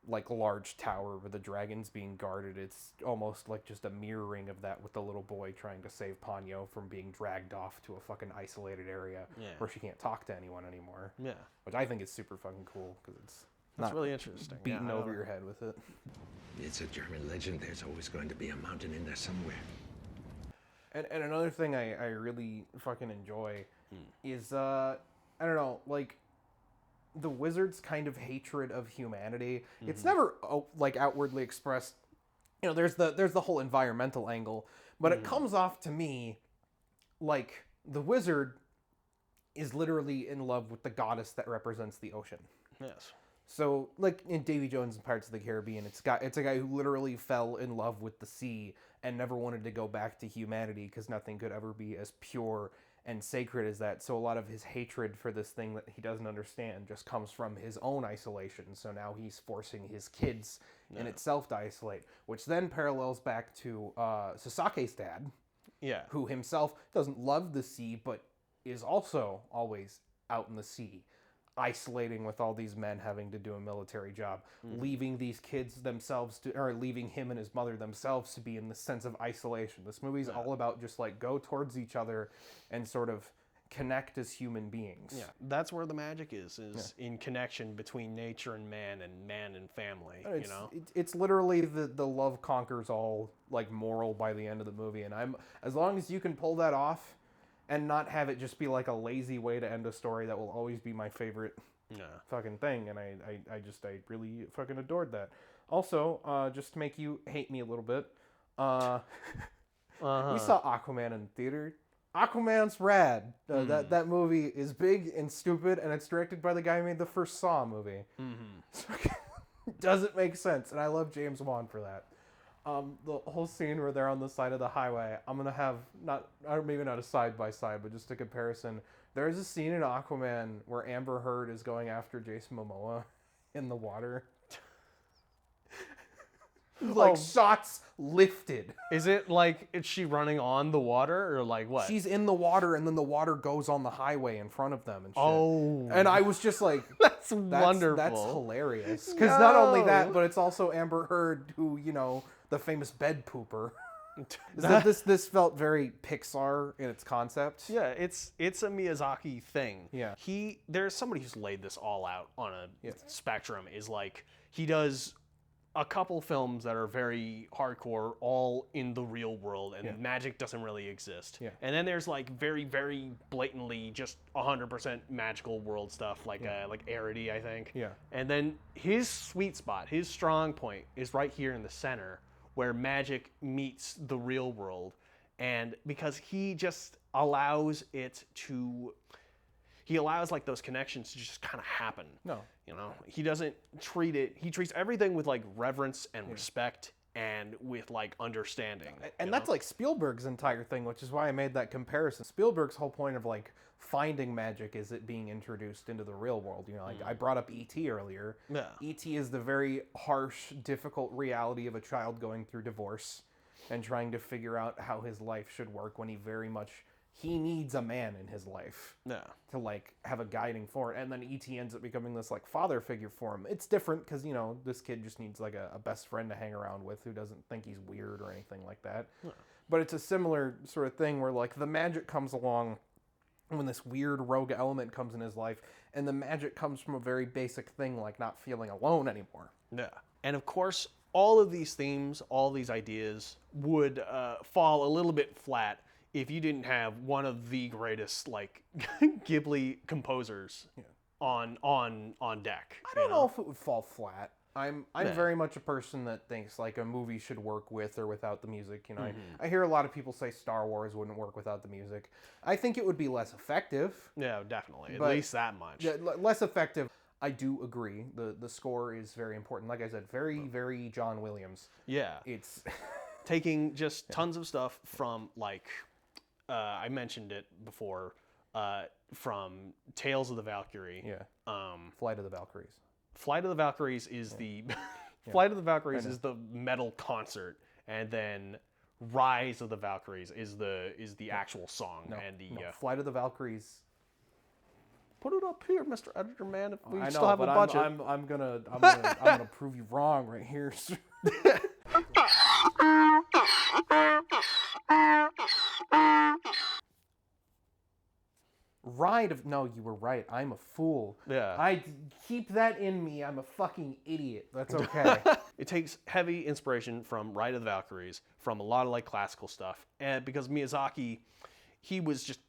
like large tower where the dragon's being guarded, it's almost like just a mirroring of that with the little boy trying to save Ponyo from being dragged off to a fucking isolated area where she can't talk to anyone anymore. Yeah. Which I think is super fucking cool because it's That's really interesting. Beating over your head with it. It's a German legend. There's always going to be a mountain in there somewhere. And another thing I really fucking enjoy is, I don't know, like, the wizard's kind of hatred of humanity. It's never like outwardly expressed. You know, there's the whole environmental angle, but it comes off to me like the wizard is literally in love with the goddess that represents the ocean. Yes. So, like in Davy Jones and Pirates of the Caribbean, it's a guy who literally fell in love with the sea and never wanted to go back to humanity because nothing could ever be as pure and sacred as that. So a lot of his hatred for this thing that he doesn't understand just comes from his own isolation. So now he's forcing his kids in itself to isolate, which then parallels back to Sasake's dad, who himself doesn't love the sea, but is also always out in the sea, isolating with all these men having to do a military job, leaving these kids themselves or leaving him and his mother themselves to be in the sense of isolation. This movie's all about just like go towards each other and sort of connect as human beings. Yeah, that's where the magic is in connection between nature and man and family. You know, it's literally the love conquers all like moral by the end of the movie, and as long as you can pull that off and not have it just be like a lazy way to end a story, that will always be my favorite fucking thing. And I really fucking adored that. Also, just to make you hate me a little bit, we saw Aquaman in the theater. Aquaman's rad. That movie is big and stupid, and it's directed by the guy who made the first Saw movie. So it doesn't make sense, and I love James Wan for that. The whole scene where they're on the side of the highway, I'm going to have, maybe not a side-by-side, but just a comparison. There's a scene in Aquaman where Amber Heard is going after Jason Momoa in the water. Like, shots lifted. Is it like, is she running on the water, or like what? She's in the water, and then the water goes on the highway in front of them and shit. Oh. And I was just like, that's wonderful. That's hilarious. Because not only that, but it's also Amber Heard, who, you know, the famous bed pooper. This felt very Pixar in its concept. Yeah, it's a Miyazaki thing. Yeah. There's somebody who's laid this all out on a spectrum. Is like, he does a couple films that are very hardcore, all in the real world, and magic doesn't really exist. Yeah. And then there's like very, very blatantly just 100% magical world stuff, like Arity, I think. Yeah. And then his sweet spot, his strong point, is right here in the center, where magic meets the real world. And because he just allows like those connections to just kind of happen. No. You know, he doesn't treat it, he treats everything with like reverence and respect and with like understanding. And that's like Spielberg's entire thing, which is why I made that comparison. Spielberg's whole point of like finding magic is it being introduced into the real world. You know, like I brought up E.T. earlier. Yeah. E.T. is the very harsh, difficult reality of a child going through divorce and trying to figure out how his life should work when he needs a man in his life to like have a guiding force, and then E.T. ends up becoming this like father figure for him. It's different because, you know, this kid just needs like a best friend to hang around with who doesn't think he's weird or anything like that. But it's a similar sort of thing where like the magic comes along when this weird rogue element comes in his life, and the magic comes from a very basic thing like not feeling alone anymore. Yeah. And of course, all of these themes, all these ideas would fall a little bit flat if you didn't have one of the greatest like Ghibli composers on deck. I don't know if it would fall flat. I'm very much a person that thinks like a movie should work with or without the music. You know, I hear a lot of people say Star Wars wouldn't work without the music. I think it would be less effective. Yeah, definitely. At least that much. Yeah, less effective. I do agree. The score is very important. Like I said, very, very John Williams. Yeah. It's taking just tons of stuff from like I mentioned it before, from Tales of the Valkyrie. Yeah. Flight of the Valkyries. Flight of the Valkyries is the Flight of the Valkyries is the metal concert, and then Rise of the Valkyries is the actual song. No, and the Flight of the Valkyries. Put it up here, Mr. Editor Man. If we I know, still have but a budget. I'm gonna prove you wrong right here. No, you were right. I'm a fool. Yeah. Keep that in me. I'm a fucking idiot. That's okay. It takes heavy inspiration from Ride of the Valkyries, from a lot of like classical stuff, and because Miyazaki, he was just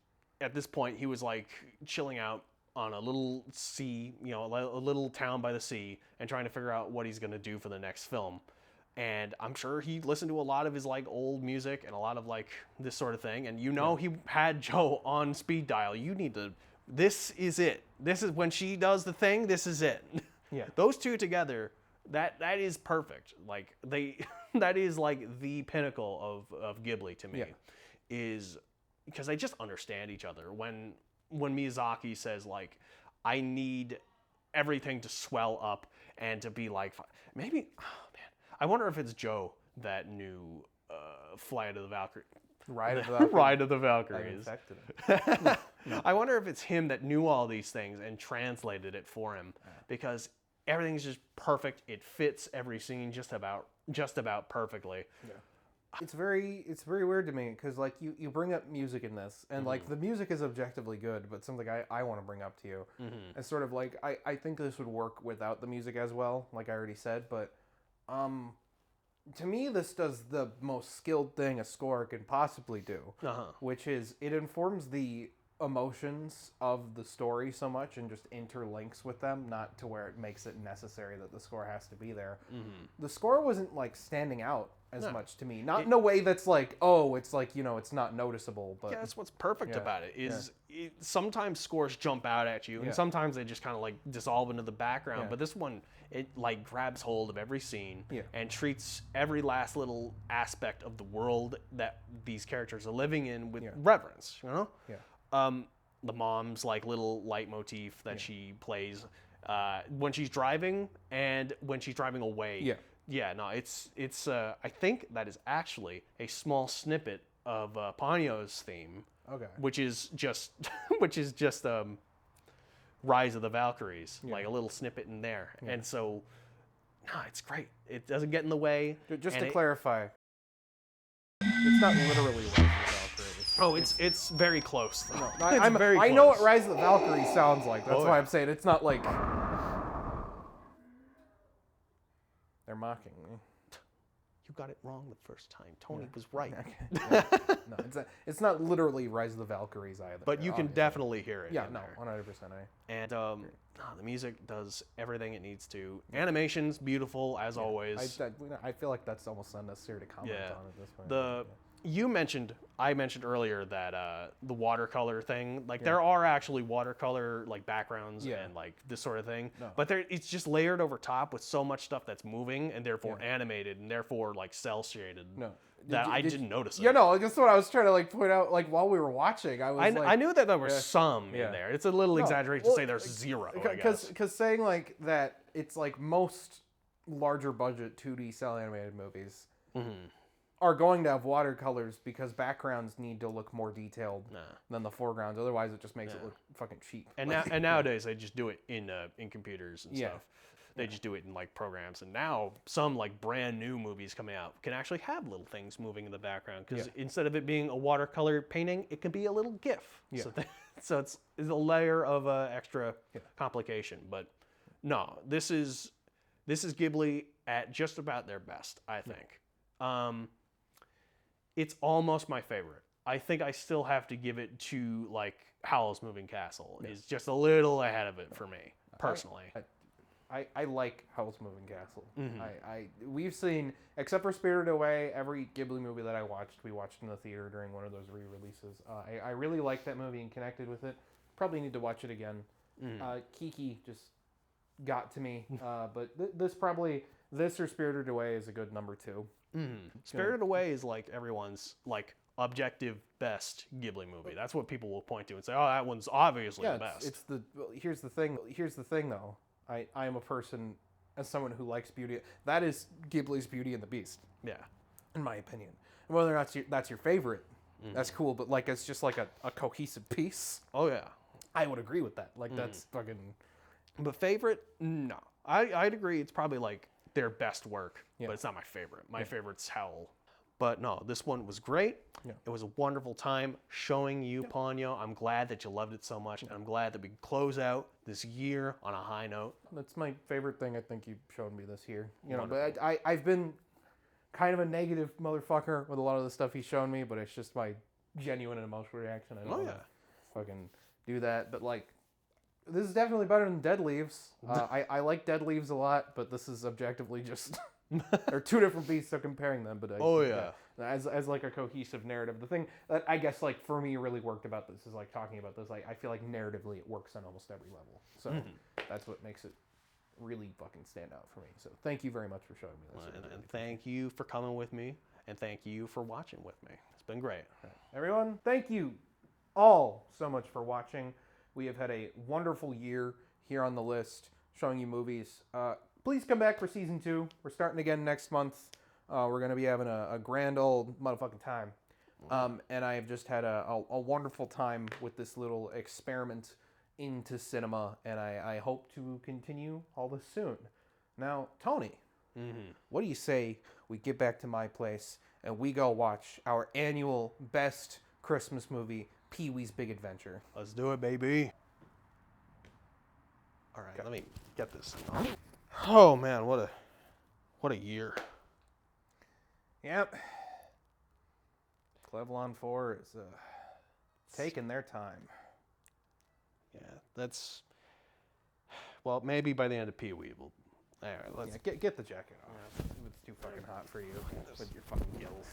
at this point he was like chilling out on a little sea, a little town by the sea, and trying to figure out what he's gonna do for the next film. And I'm sure he listened to a lot of his like old music and a lot of like this sort of thing. And he had Joe on speed dial. This is it. This is when she does the thing. This is it. Yeah. Those two together, that is perfect. Like that is like the pinnacle of Ghibli to me, is because they just understand each other. When Miyazaki says like, I need everything to swell up and to be like, maybe. I wonder if it's Joe that knew Flight of the Valkyries. Ride of the Valkyries. Ride of the Valkyries. No. I wonder if it's him that knew all these things and translated it for him, because everything's just perfect. It fits every scene just about perfectly. Yeah. It's very weird to me because like you bring up music in this, and like the music is objectively good, but something I want to bring up to you. It's sort of like I think this would work without the music as well, like I already said, but to me, this does the most skilled thing a score can possibly do, which is it informs the emotions of the story so much and just interlinks with them, not to where it makes it necessary that the score has to be there. The score wasn't like standing out as much to me, not in a way that's like, oh, it's like, it's not noticeable, but that's what's perfect about it is sometimes scores jump out at you and sometimes they just kind of like dissolve into the background, but this one, it like grabs hold of every scene and treats every last little aspect of the world that these characters are living in with reverence, the mom's like little leitmotif that she plays when she's driving and when she's driving away. It's I think that is actually a small snippet of Ponyo's theme, which is just Rise of the Valkyries, like a little snippet in there. And so, no, it's great. It doesn't get in the way. Just to clarify, it's not literally Rise of the Valkyries. Oh, it's very close, though. No, I know what Rise of the Valkyries sounds like. That's why I'm saying it's not like they're mocking me. You got it wrong the first time. Tony was right. No, it's not literally Rise of the Valkyries either. But you can definitely hear it. Yeah, no, 100%. And the music does everything it needs to. Animation's beautiful as always. I feel like that's almost unnecessary to comment on at this point. I mentioned earlier that the watercolor thing, like there are actually watercolor like backgrounds and like this sort of thing, but it's just layered over top with so much stuff that's moving and therefore animated and therefore like cell shaded. I didn't notice it. Yeah, no, that's what I was trying to like point out. Like while we were watching, I knew that there were some in there. It's a little exaggeration to say there's zero. Because saying like that, it's like most larger budget 2D cell animated movies are going to have watercolors because backgrounds need to look more detailed than the foregrounds. Otherwise, it just makes it look fucking cheap. And nowadays they just do it in computers and stuff. They just do it in like programs, and now some like brand new movies coming out can actually have little things moving in the background because instead of it being a watercolor painting, it can be a little GIF. So it's a layer of extra complication. But no, this is Ghibli at just about their best, I think. It's almost my favorite. I think I still have to give it to like Howl's Moving Castle. Is just a little ahead of it for me personally. I like Howl's Moving Castle. We've seen, except for Spirited Away, every Ghibli movie that we watched in the theater during one of those re-releases. I really liked that movie and connected with it. Probably need to watch it again. Kiki just got to me, but this or Spirited Away is a good number 2. Spirited Away is like everyone's like objective best Ghibli movie. That's what people will point to and say, "Oh, that one's obviously the best." It's the here's the thing. Here's the thing, though. I am a person, as someone who likes beauty. That is Ghibli's Beauty and the Beast. Yeah, in my opinion. And whether or not that's your favorite, that's cool. But like, it's just like a cohesive piece. Oh yeah, I would agree with that. Like that's fucking. But favorite? No, I'd agree. It's probably like their best work, but it's not my favorite. My favorite's Howl. But no, this one was great. Yeah. It was a wonderful time showing you Ponyo. I'm glad that you loved it so much, and I'm glad that we can close out this year on a high note. That's my favorite thing I think you showed me this year. You know, but I've been kind of a negative motherfucker with a lot of the stuff he's shown me, but it's just my genuine and emotional reaction. I don't wanna fucking do that. But like, this is definitely better than Dead Leaves. I like Dead Leaves a lot, but this is objectively just they're two different beasts, so comparing them. But as like a cohesive narrative, the thing that I guess like for me really worked about this is like talking about this. Like I feel like narratively it works on almost every level. So that's what makes it really fucking stand out for me. So thank you very much for showing me this. And thank you for coming with me, and thank you for watching with me. It's been great. Everyone, thank you all so much for watching. We have had a wonderful year here on the list, showing you movies. Please come back for season 2. We're starting again next month. We're going to be having a grand old motherfucking time. And I have just had a wonderful time with this little experiment into cinema, and I hope to continue all this soon. Now, Tony, what do you say we get back to my place and we go watch our annual best Christmas movie, Pee-wee's Big Adventure? Let's do it, baby. All right, let me get this. Oh man, what a year. Yep. Cleveland 4 is taking their time. Yeah, that's, well, maybe by the end of Pee-wee we'll. All right, let's get the jacket off. It's too fucking hot for you with your fucking gills.